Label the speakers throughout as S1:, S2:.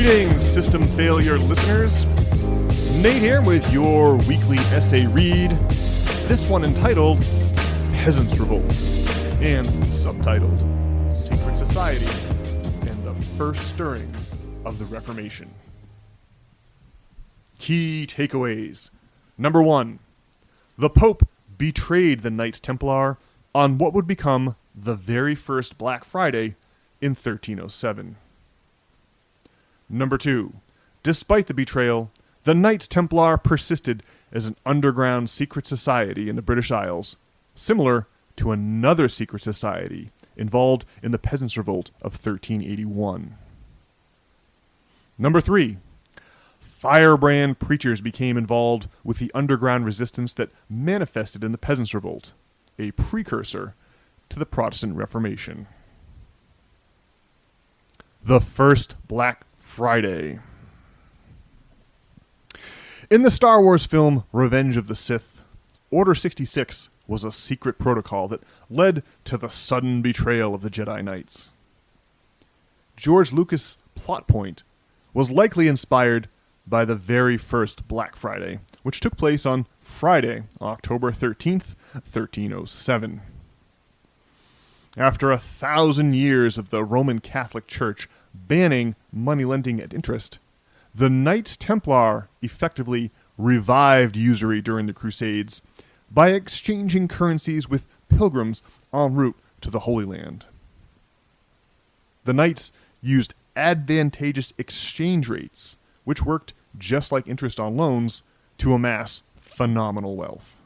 S1: Greetings, System Failure listeners. Nate here with your weekly essay read. This one entitled Peasants Revolt and subtitled Secret Societies and the First Stirrings of the Reformation. Key takeaways. Number 1. The Pope betrayed the Knights Templar on what would become the very first Black Friday in 1307. Number 2. Despite the betrayal, the Knights Templar persisted as an underground secret society in the British Isles, similar to another secret society involved in the Peasants Revolt of 1381. Number 3. Firebrand preachers became involved with the underground resistance that manifested in the Peasants Revolt, a precursor to the Protestant Reformation. The first Black Friday. In the Star Wars film Revenge of the Sith, Order 66 was a secret protocol that led to the sudden betrayal of the Jedi Knights. George Lucas' plot point was likely inspired by the very first Black Friday, which took place on Friday, October 13th, 1307. After 1,000 years of the Roman Catholic Church banning money lending at interest, the Knights Templar effectively revived usury during the Crusades by exchanging currencies with pilgrims en route to the Holy Land. The Knights used advantageous exchange rates, which worked just like interest on loans, to amass phenomenal wealth.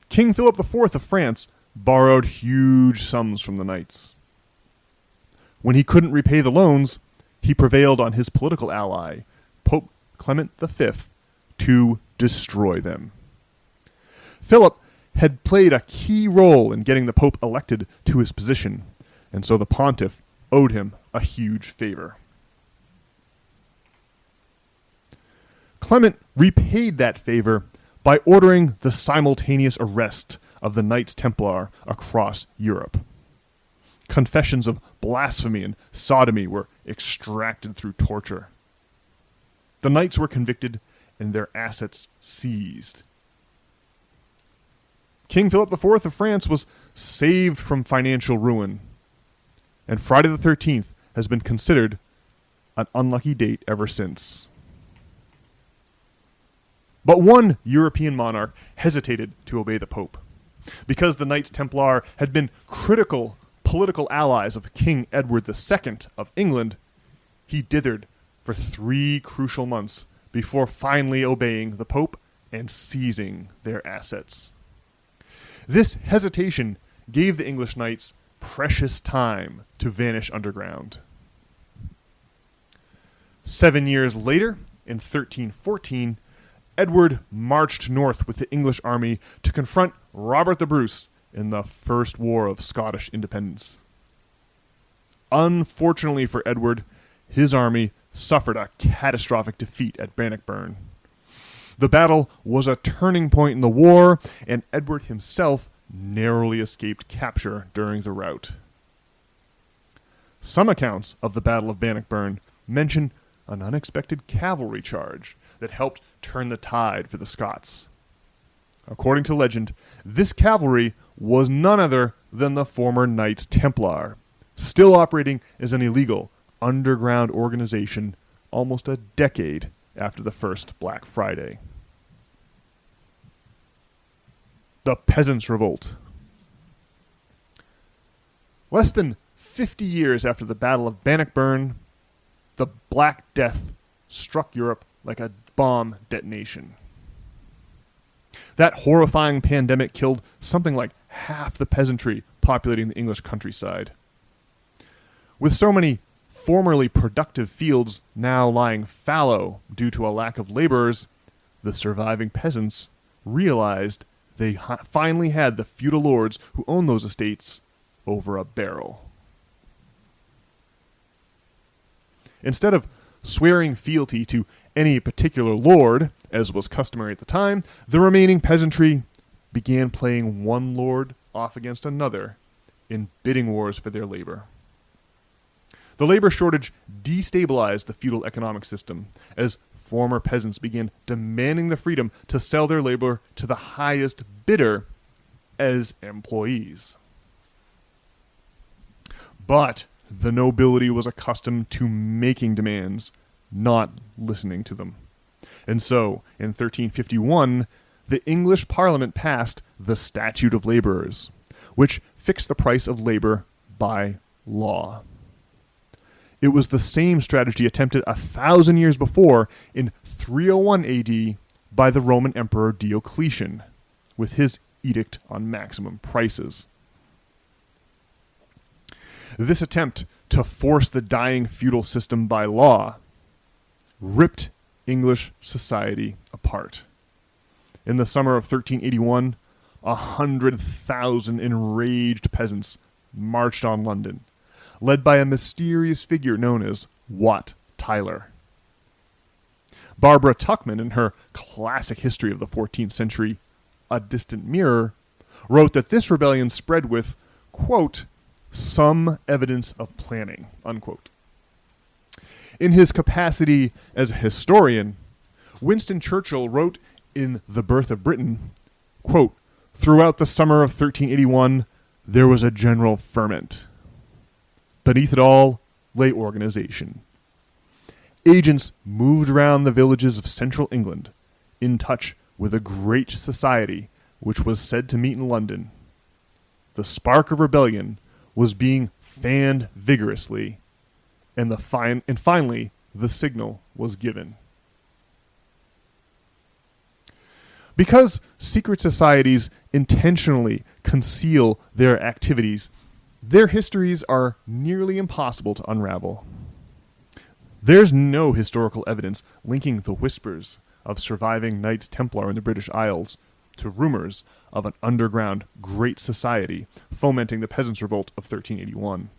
S1: King Philip IV of France borrowed huge sums from the Knights. When he couldn't repay the loans, he prevailed on his political ally, Pope Clement V, to destroy them. Philip had played a key role in getting the Pope elected to his position, and so the pontiff owed him a huge favor. Clement repaid that favor by ordering the simultaneous arrest of the Knights Templar across Europe. Confessions of blasphemy and sodomy were extracted through torture. The Knights were convicted and their assets seized. King Philip IV of France was saved from financial ruin, and Friday the 13th has been considered an unlucky date ever since. But one European monarch hesitated to obey the Pope. Because the Knights Templar had been critical political allies of King Edward II of England, he dithered for 3 crucial months before finally obeying the Pope and seizing their assets. This hesitation gave the English knights precious time to vanish underground. 7 years later, in 1314, Edward marched north with the English army to confront Robert the Bruce in the First War of Scottish Independence. Unfortunately for Edward, his army suffered a catastrophic defeat at Bannockburn. The battle was a turning point in the war, and Edward himself narrowly escaped capture during the rout. Some accounts of the Battle of Bannockburn mention an unexpected cavalry charge that helped turn the tide for the Scots. According to legend, this cavalry was none other than the former Knights Templar, still operating as an illegal underground organization almost a decade after the first Black Friday. The Peasants Revolt. Less than 50 years after the Battle of Bannockburn, the Black Death struck Europe like a bomb detonation. That horrifying pandemic killed something like half the peasantry populating the English countryside. With so many formerly productive fields now lying fallow due to a lack of laborers, the surviving peasants realized they finally had the feudal lords who owned those estates over a barrel. Instead of swearing fealty to any particular lord, as was customary at the time, the remaining peasantry began playing one lord off against another in bidding wars for their labor. The labor shortage destabilized the feudal economic system as former peasants began demanding the freedom to sell their labor to the highest bidder as employees. But the nobility was accustomed to making demands, not listening to them. And so, in 1351, the English Parliament passed the Statute of Labourers, which fixed the price of labor by law. It was the same strategy attempted 1,000 years before in 301 AD by the Roman Emperor Diocletian, with his edict on maximum prices. This attempt to force the dying feudal system by law ripped English society apart. In the summer of 1381, 100,000 enraged peasants marched on London, led by a mysterious figure known as Wat Tyler. Barbara Tuchman, in her classic history of the 14th century, A Distant Mirror, wrote that this rebellion spread with, quote, some evidence of planning, unquote. In his capacity as a historian, Winston Churchill wrote in The Birth of Britain, quote, throughout the summer of 1381, there was a general ferment. Beneath it all lay organization. Agents moved around the villages of central England, in touch with a great society which was said to meet in London. The spark of rebellion was being fanned vigorously, and finally the signal was given. Because secret societies intentionally conceal their activities, their histories are nearly impossible to unravel. There's no historical evidence linking the whispers of surviving Knights Templar in the British Isles to rumors of an underground great society fomenting the Peasants Revolt of 1381.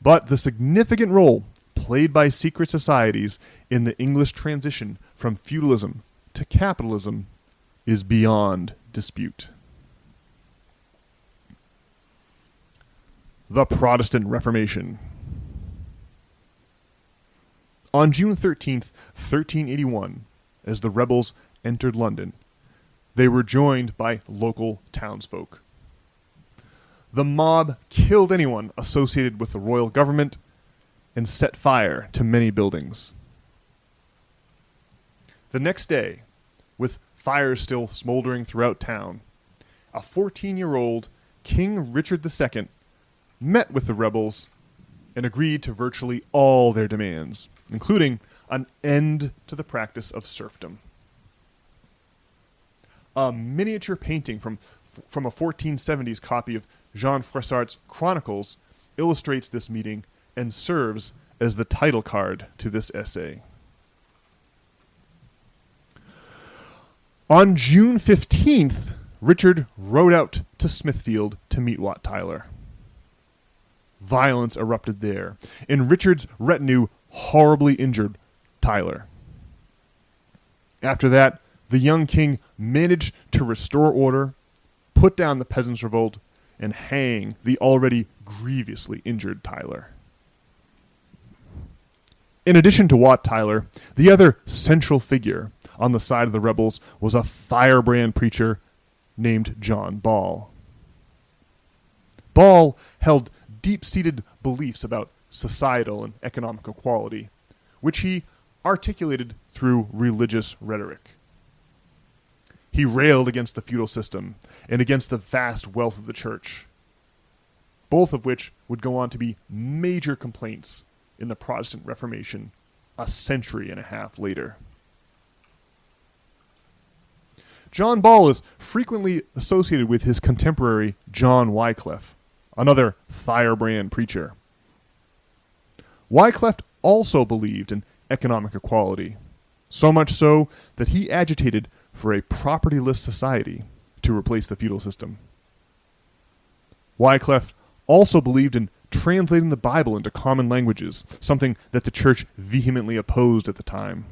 S1: But the significant role played by secret societies in the English transition from feudalism to capitalism is beyond dispute. The Protestant Reformation. On June 13th, 1381, as the rebels entered London, they were joined by local townsfolk. The mob killed anyone associated with the royal government and set fire to many buildings. The next day, with fires still smoldering throughout town, a 14-year-old King Richard II met with the rebels and agreed to virtually all their demands, including an end to the practice of serfdom. A miniature painting from a 1470s copy of Jean Froissart's Chronicles illustrates this meeting and serves as the title card to this essay. On June 15th, Richard rode out to Smithfield to meet Wat Tyler. Violence erupted there, and Richard's retinue horribly injured Tyler. After that, the young king managed to restore order, put down the Peasants' Revolt, and hang the already grievously injured Tyler. In addition to Wat Tyler, the other central figure on the side of the rebels was a firebrand preacher named John Ball. Ball held deep-seated beliefs about societal and economic equality, which he articulated through religious rhetoric. He railed against the feudal system and against the vast wealth of the church, both of which would go on to be major complaints in the Protestant Reformation a century and a half later. John Ball is frequently associated with his contemporary John Wycliffe, another firebrand preacher. Wycliffe also believed in economic equality, so much so that he agitated for a propertyless society to replace the feudal system. Wycliffe also believed in translating the Bible into common languages, something that the church vehemently opposed at the time.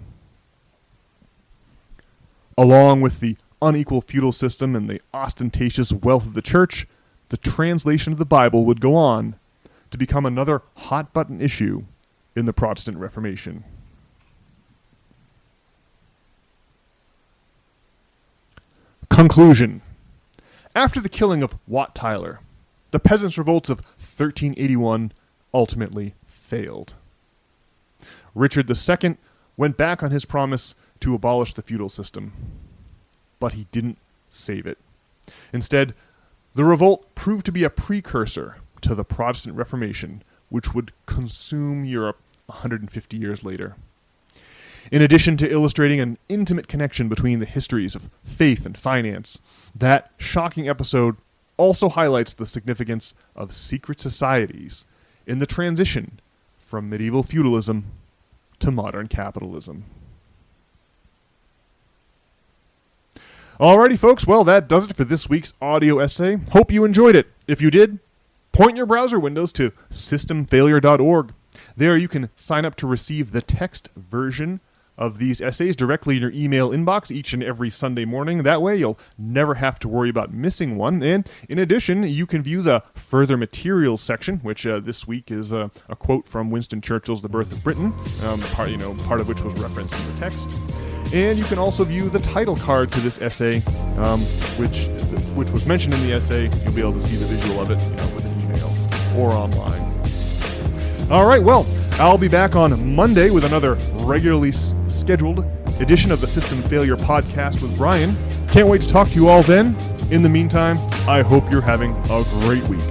S1: Along with the unequal feudal system and the ostentatious wealth of the church, the translation of the Bible would go on to become another hot-button issue in the Protestant Reformation. Conclusion. After the killing of Wat Tyler, the Peasants' Revolts of 1381 ultimately failed. Richard II went back on his promise to abolish the feudal system, but he didn't save it. Instead, the revolt proved to be a precursor to the Protestant Reformation, which would consume Europe 150 years later. In addition to illustrating an intimate connection between the histories of faith and finance, that shocking episode also highlights the significance of secret societies in the transition from medieval feudalism to modern capitalism. Alrighty, folks, well, that does it for this week's audio essay. Hope you enjoyed it. If you did, point your browser windows to systemfailure.org. There you can sign up to receive the text version of these essays directly in your email inbox each and every Sunday morning. That way you'll never have to worry about missing one. And in addition, you can view the further materials section, which this week is a quote from Winston Churchill's The Birth of Britain, part of which was referenced in the text. And you can also view the title card to this essay, which was mentioned in the essay. You'll be able to see the visual of it with an email or online. All right, well, I'll be back on Monday with another regularly scheduled edition of the System Failure Podcast with Brian. Can't wait to talk to you all then. In the meantime, I hope you're having a great week.